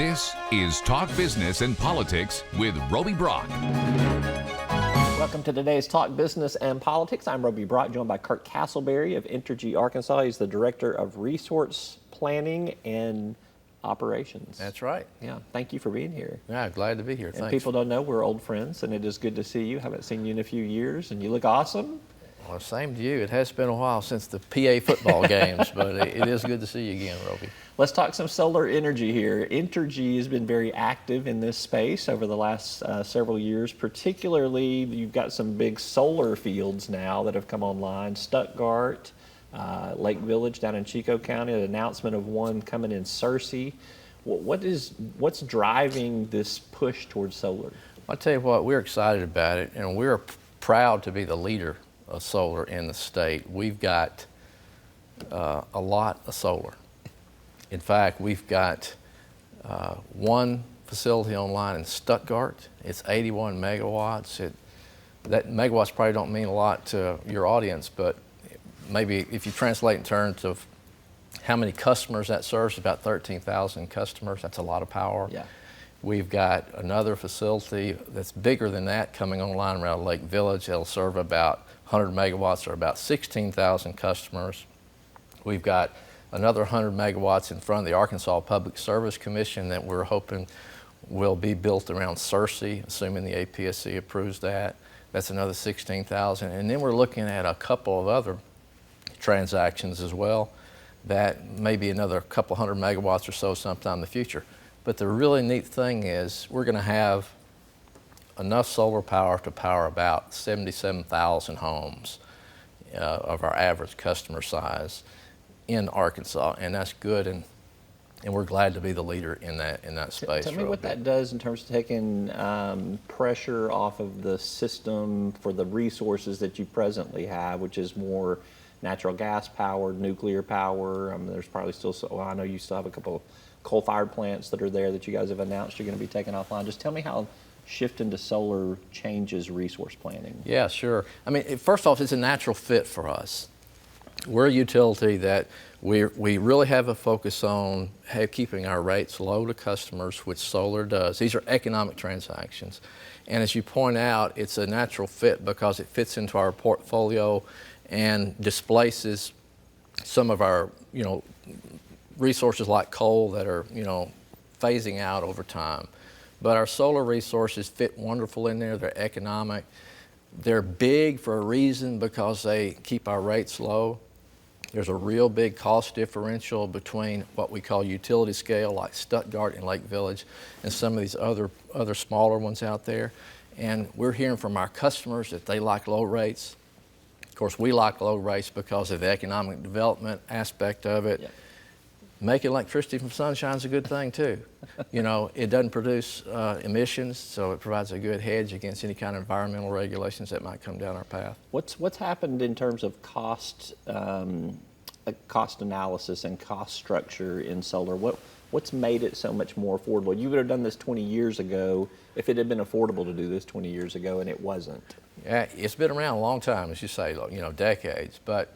This is Talk Business and Politics with Roby Brock. Welcome to today's Talk Business and Politics. I'm Roby Brock, joined by Kurt Castleberry of Entergy Arkansas. He's the Director of Resource Planning and Operations. That's right. Yeah, thank you for being here. Yeah, glad to be here. Thanks. And people don't know we're old friends, and it is good to see you. Haven't seen you in a few years, and you look awesome. Well, same to you. It has been a while since the PA football games, but it is good to see you again, Roby. Let's talk some solar energy here. Entergy has been very active in this space over the last several years. Particularly, you've got some big solar fields now that have come online. Stuttgart, Lake Village down in Chico County, an announcement of one coming in Searcy. What's driving this push towards solar? I'll tell you what, we're excited about it, and we're proud to be the leader of solar in the state. We've got a lot of solar. In fact, we've got one facility online in Stuttgart. It's 81 megawatts. That megawatts probably don't mean a lot to your audience, but maybe if you translate in terms of how many customers that serves, about 13,000 customers. That's a lot of power. Yeah. We've got another facility that's bigger than that coming online around Lake Village. It'll serve about 100 megawatts or about 16,000 customers. We've got another 100 megawatts in front of the Arkansas Public Service Commission that we're hoping will be built around Searcy, assuming the APSC approves that. That's another 16,000. And then we're looking at a couple of other transactions as well that may be another couple hundred megawatts or so sometime in the future. But the really neat thing is we're going to have enough solar power to power about 77,000 homes of our average customer size in Arkansas, and that's good, and we're glad to be the leader in that space. Tell me what that does in terms of taking pressure off of the system for the resources that you presently have, which is more natural gas powered, nuclear power. There's probably still, I know you still have a couple of coal-fired plants that are there that you guys have announced you're going to be taking offline. Just tell me how shifting to solar changes resource planning. Yeah, sure. I mean, first off, it's a natural fit for us. We're a utility that we really have a focus on keeping our rates low to customers, which solar does. These are economic transactions. And as you point out, it's a natural fit because it fits into our portfolio and displaces some of our, resources like coal that are, phasing out over time. But our solar resources fit wonderful in there. They're economic. They're big for a reason because they keep our rates low. There's a real big cost differential between what we call utility scale, like Stuttgart and Lake Village, and some of these other smaller ones out there. And we're hearing from our customers that they like low rates. Of course, we like low rates because of the economic development aspect of it. Yep. Making electricity from sunshine is a good thing too. It doesn't produce emissions, so it provides a good hedge against any kind of environmental regulations that might come down our path. What's happened in terms of cost analysis and cost structure in solar? What's made it so much more affordable? You would have done this 20 years ago if it had been affordable to do this 20 years ago, and it wasn't. Yeah, it's been around a long time, as you say, decades. But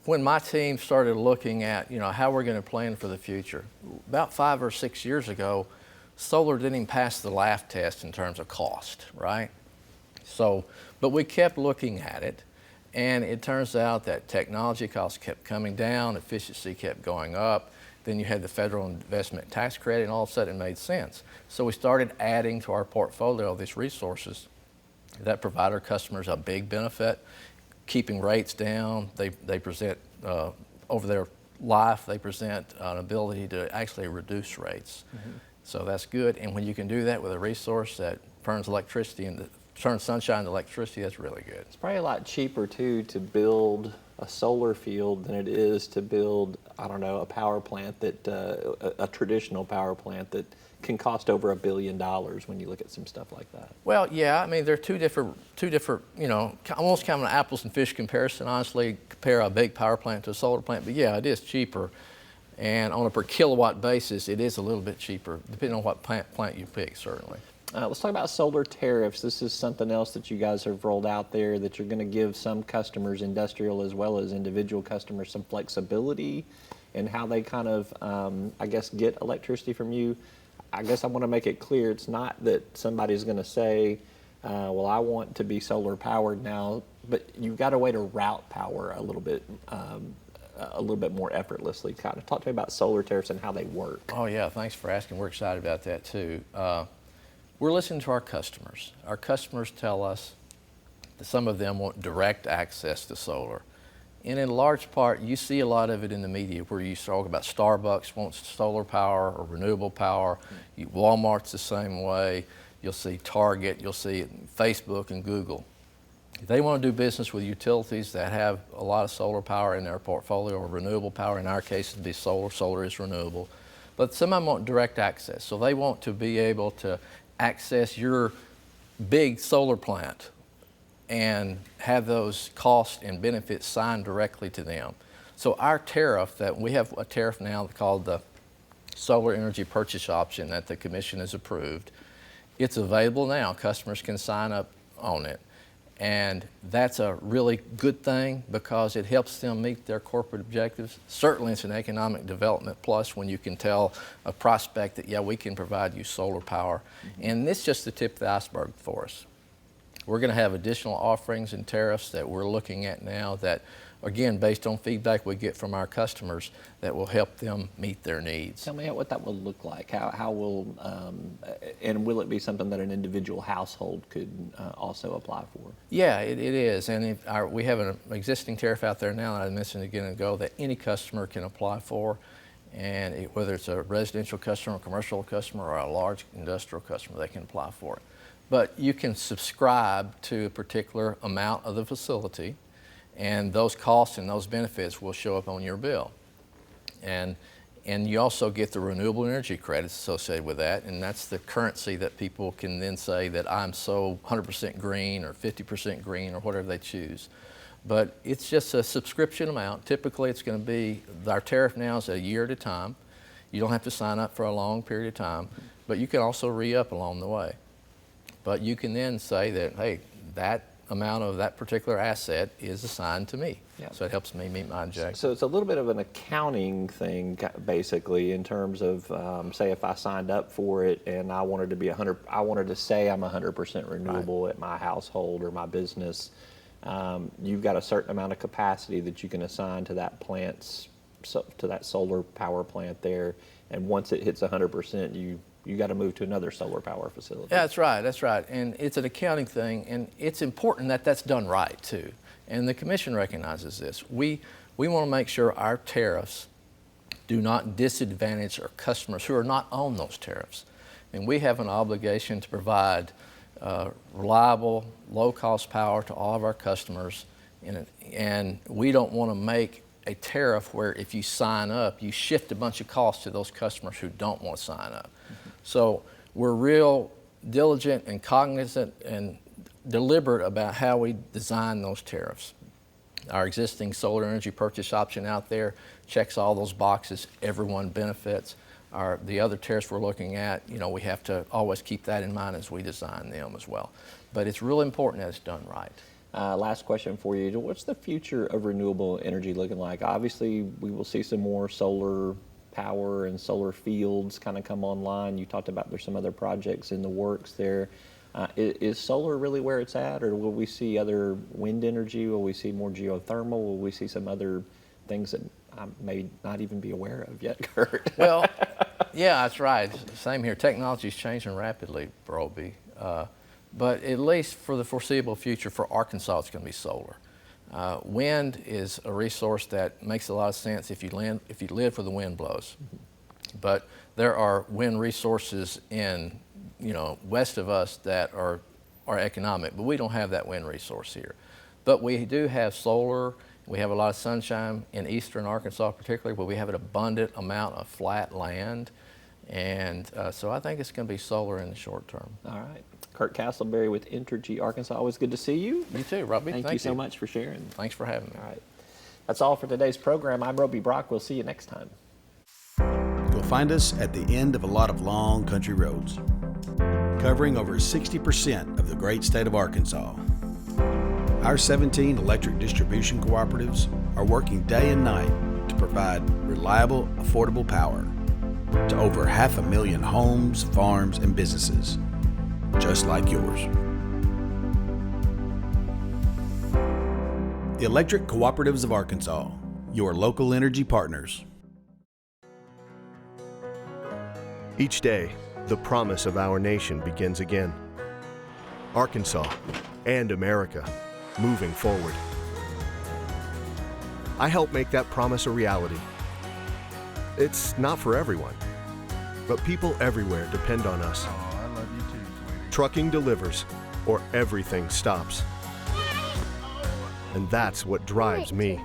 when my team started looking at, how we're going to plan for the future, about 5 or 6 years ago, solar didn't even pass the laugh test in terms of cost, right? But we kept looking at it, and it turns out that technology costs kept coming down, efficiency kept going up. Then you had the federal investment tax credit, and all of a sudden it made sense. So we started adding to our portfolio of these resources that provide our customers a big benefit, keeping rates down. They present, over their life, they present an ability to actually reduce rates. Mm-hmm. So that's good. And when you can do that with a resource that turns sunshine into electricity, that's really good. It's probably a lot cheaper too to build a solar field than it is to build, a power plant a traditional power plant that can cost over $1 billion when you look at some stuff like that. Well, yeah, I mean, they're two different, almost kind of an apples and fish comparison, honestly, compare a big power plant to a solar plant, but yeah, it is cheaper. And on a per kilowatt basis, it is a little bit cheaper, depending on what plant you pick, certainly. Let's talk about solar tariffs. This is something else that you guys have rolled out there that you're going to give some customers, industrial as well as individual customers, some flexibility and how they kind of, I guess, get electricity from you, I guess I want to make it clear it's not that somebody's going to say, well, I want to be solar powered now, but you've got a way to route power a little bit more effortlessly. Kind of talk to me about solar tariffs and how they work. Oh yeah, thanks for asking. We're excited about that too. We're listening to our customers. Our customers tell us that some of them want direct access to solar. And in large part, you see a lot of it in the media where you talk about Starbucks wants solar power or renewable power. Walmart's the same way. You'll see Target, you'll see Facebook and Google. If they want to do business with utilities that have a lot of solar power in their portfolio or renewable power, in our case it'd be solar. Solar is renewable. But some of them want direct access. So they want to be able to access your big solar plant and have those costs and benefits signed directly to them. So our tariff, that we have a tariff now called the Solar Energy Purchase Option that the Commission has approved. It's available now. Customers can sign up on it. And that's a really good thing because it helps them meet their corporate objectives. Certainly it's an economic development plus when you can tell a prospect that, yeah, we can provide you solar power. And it's just the tip of the iceberg for us. We're going to have additional offerings and tariffs that we're looking at now that, again, based on feedback we get from our customers, that will help them meet their needs. Tell me what that will look like. How will, and will it be something that an individual household could also apply for? Yeah, it is. And we have an existing tariff out there now that I mentioned again ago that any customer can apply for. And whether it's a residential customer, a commercial customer, or a large industrial customer, they can apply for it. But you can subscribe to a particular amount of the facility, and those costs and those benefits will show up on your bill. And you also get the renewable energy credits associated with that, and that's the currency that people can then say that I'm so 100% green or 50% green or whatever they choose. But it's just a subscription amount. Typically it's going to be, our tariff now is a year at a time. You don't have to sign up for a long period of time, but you can also re-up along the way. But you can then say that, hey, that amount of that particular asset is assigned to me. Yeah. So it helps me meet my objectives. So it's a little bit of an accounting thing, basically, in terms of, say, if I signed up for it and I wanted to be I wanted to say I'm 100% renewable right. at my household or my business. You've got a certain amount of capacity that you can assign to that to that solar power plant there, and once it hits 100%, you got to move to another solar power facility. Yeah, that's right. And it's an accounting thing, and it's important that that's done right too. And the Commission recognizes this. We want to make sure our tariffs do not disadvantage our customers who are not on those tariffs. And we have an obligation to provide reliable, low-cost power to all of our customers, and we don't want to make a tariff where if you sign up, you shift a bunch of costs to those customers who don't want to sign up. So we're real diligent and cognizant and deliberate about how we design those tariffs. Our existing solar energy purchase option out there checks all those boxes. Everyone benefits. The other tariffs we're looking at, we have to always keep that in mind as we design them as well. But it's really important that it's done right. Last question for you. What's the future of renewable energy looking like? Obviously, we will see some more solar power and solar fields kind of come online. You talked about there's some other projects in the works there. Is solar really where it's at, or will we see other wind energy? Will we see more geothermal? Will we see some other things that I may not even be aware of yet, Kurt? Well, yeah, that's right. Same here. Technology is changing rapidly, Broby. But at least for the foreseeable future, for Arkansas, it's going to be solar. Wind is a resource that makes a lot of sense if you live where the wind blows. But there are wind resources in, west of us that are economic, but we don't have that wind resource here. But we do have solar. We have a lot of sunshine in eastern Arkansas particularly, where we have an abundant amount of flat land. And so I think it's going to be solar in the short term. All right. Kurt Castleberry with Entergy Arkansas. Always good to see you. You too, Robbie. Thank you so much for sharing. Thanks for having me. All right. That's all for today's program. I'm Roby Brock. We'll see you next time. You'll find us at the end of a lot of long country roads, covering over 60% of the great state of Arkansas. Our 17 electric distribution cooperatives are working day and night to provide reliable reliable, affordable power to over 500,000 homes, farms, and businesses, just like yours. The Electric Cooperatives of Arkansas, your local energy partners. Each day, the promise of our nation begins again. Arkansas and America moving forward. I help make that promise a reality. It's not for everyone, but people everywhere depend on us. Oh, I love you too, sweetie. Trucking delivers, or everything stops. And that's what drives me.